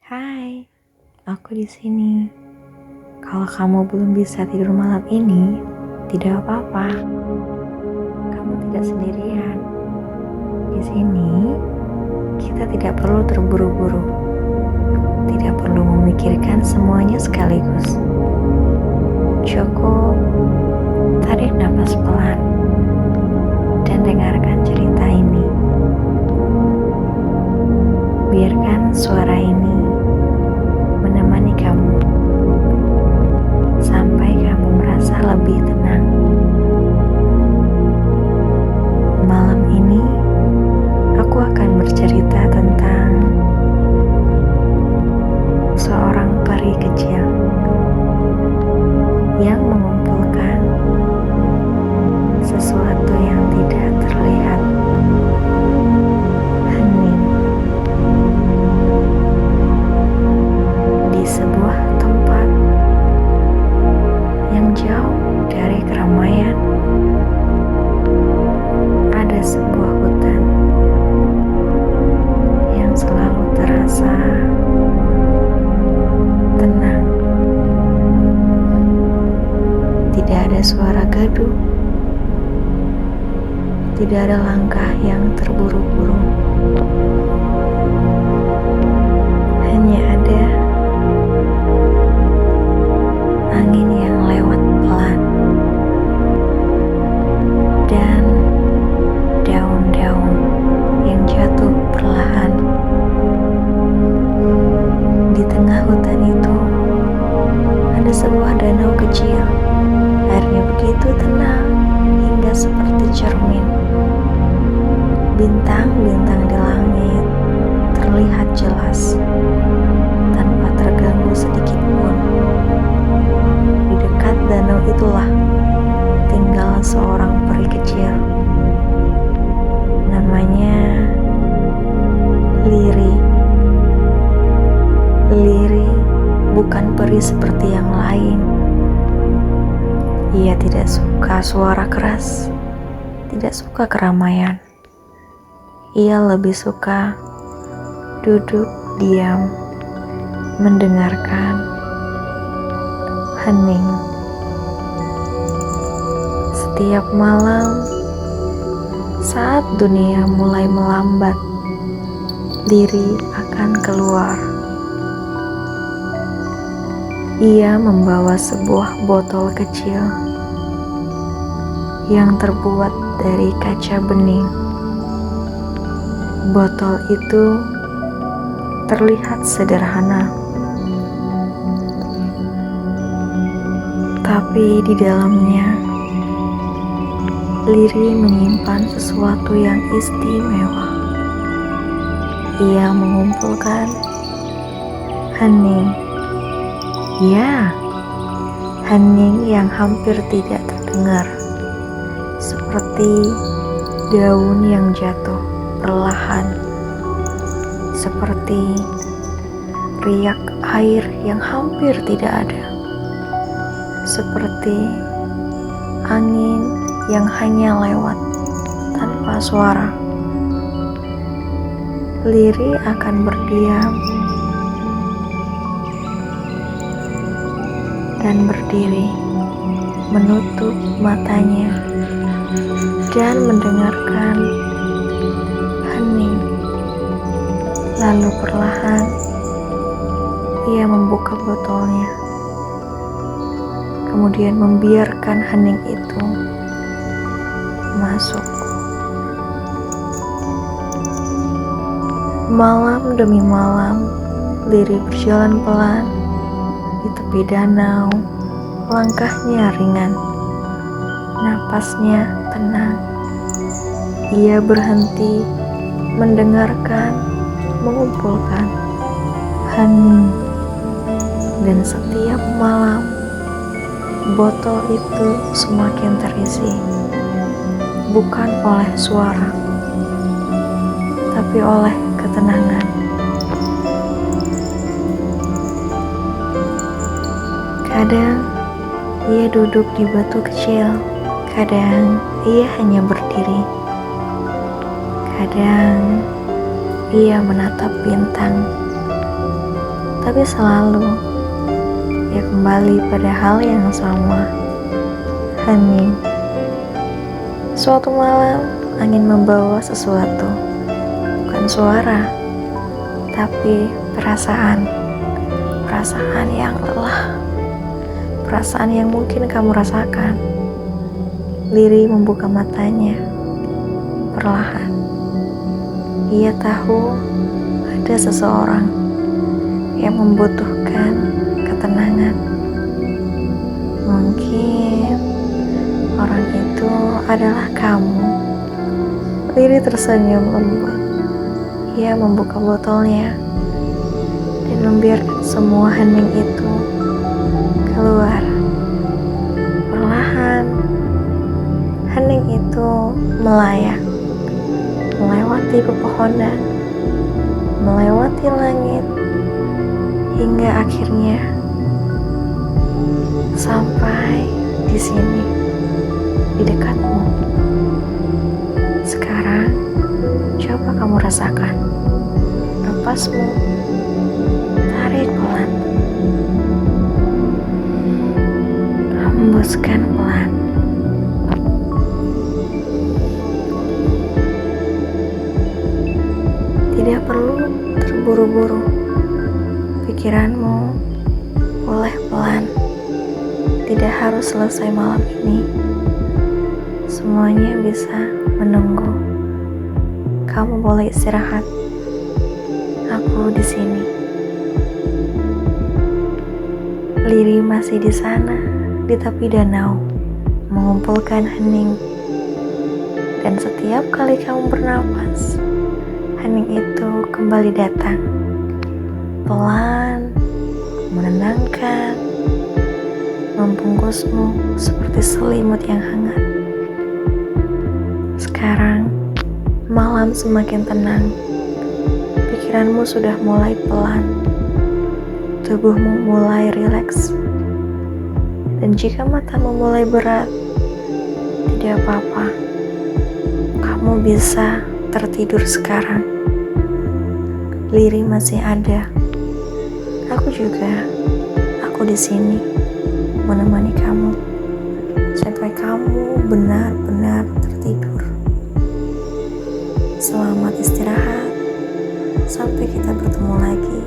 Hai, aku di sini. Kalau kamu belum bisa tidur malam ini, tidak apa-apa. Kamu tidak sendirian. Di sini, kita tidak perlu terburu-buru. Tidak perlu memikirkan semuanya sekaligus. Cukup tarik nafas pelan dan dengarkan cerita ini. Biarkan suara ini menemani kamu sampai kamu merasa lebih tenang. Malam ini aku akan bercerita tentang seorang peri kecil yang mengumpulkan sesuatu yang tidak terlihat. Hening di sebuah tempat yang jauh dari keramaian, ada sebuah hutan yang selalu terasa tenang. Tidak ada suara gaduh, tidak ada langkah yang terburu-buru. Hanya ada angin yang lewat pelan dan daun-daun yang jatuh perlahan. Di tengah hutan itu ada sebuah danau kecil. Airnya begitu tenang hingga seperti cermin. Bintang-bintang di langit terlihat jelas tanpa terganggu sedikit pun. Di dekat danau itulah tinggal seorang peri kecil. Namanya Liri. Liri bukan peri seperti yang lain. Ia tidak suka suara keras, tidak suka keramaian. Ia lebih suka duduk diam, mendengarkan, hening. Setiap malam, saat dunia mulai melambat, Liri akan keluar. Ia membawa sebuah botol kecil yang terbuat dari kaca bening. Botol itu terlihat sederhana, tapi di dalamnya Liri menyimpan sesuatu yang istimewa. Ia mengumpulkan hening. Ya, hening yang hampir tidak terdengar, seperti daun yang jatuh perlahan, seperti riak air yang hampir tidak ada, seperti angin yang hanya lewat tanpa suara. Liri akan berdiam dan berdiri, menutup matanya dan mendengarkan hening. Lalu perlahan ia membuka botolnya, kemudian membiarkan hening itu masuk. Malam demi malam, Liri berjalan pelan di tepi danau. Langkahnya ringan, napasnya tenang. Ia berhenti, mendengarkan, mengumpulkan hening. Dan setiap malam, botol itu semakin terisi, bukan oleh suara, tapi oleh ketenangan. Kadang ia duduk di batu kecil, kadang ia hanya berdiri, kadang ia menatap bintang. Tapi selalu ya kembali pada hal yang sama. Hening. Suatu malam angin membawa sesuatu, bukan suara, tapi perasaan. Perasaan yang lelah, perasaan yang mungkin kamu rasakan. Liri membuka matanya perlahan. Ia tahu ada seseorang yang membutuhkan ketenangan. Mungkin orang itu adalah kamu. Liri tersenyum lembut. Ia membuka botolnya dan membiarkan semua hening itu keluar. Perlahan, hening itu melayang, melewati pepohonan, melewati langit, hingga akhirnya sampai di sini, di dekatmu. Sekarang, coba kamu rasakan napasmu. Tarik pelan, hembuskan pelan. Tidak perlu terburu-buru. Pikiranmu boleh pelan. Tidak harus selesai malam ini. Semuanya bisa menunggu. Kamu boleh istirahat. Aku di sini. Liri masih di sana, di tepi danau, mengumpulkan hening. Dan setiap kali kamu bernapas, hening itu kembali datang. Pelan, menenangkan, membungkusmu seperti selimut yang hangat. Sekarang, malam semakin tenang. Pikiranmu sudah mulai pelan. Tubuhmu mulai rileks. Dan jika matamu mulai berat, tidak apa-apa. Kamu bisa tertidur sekarang. Liri masih ada. Aku juga. Aku di sini menemani kamu sampai kamu benar-benar tertidur. Selamat istirahat. Sampai kita bertemu lagi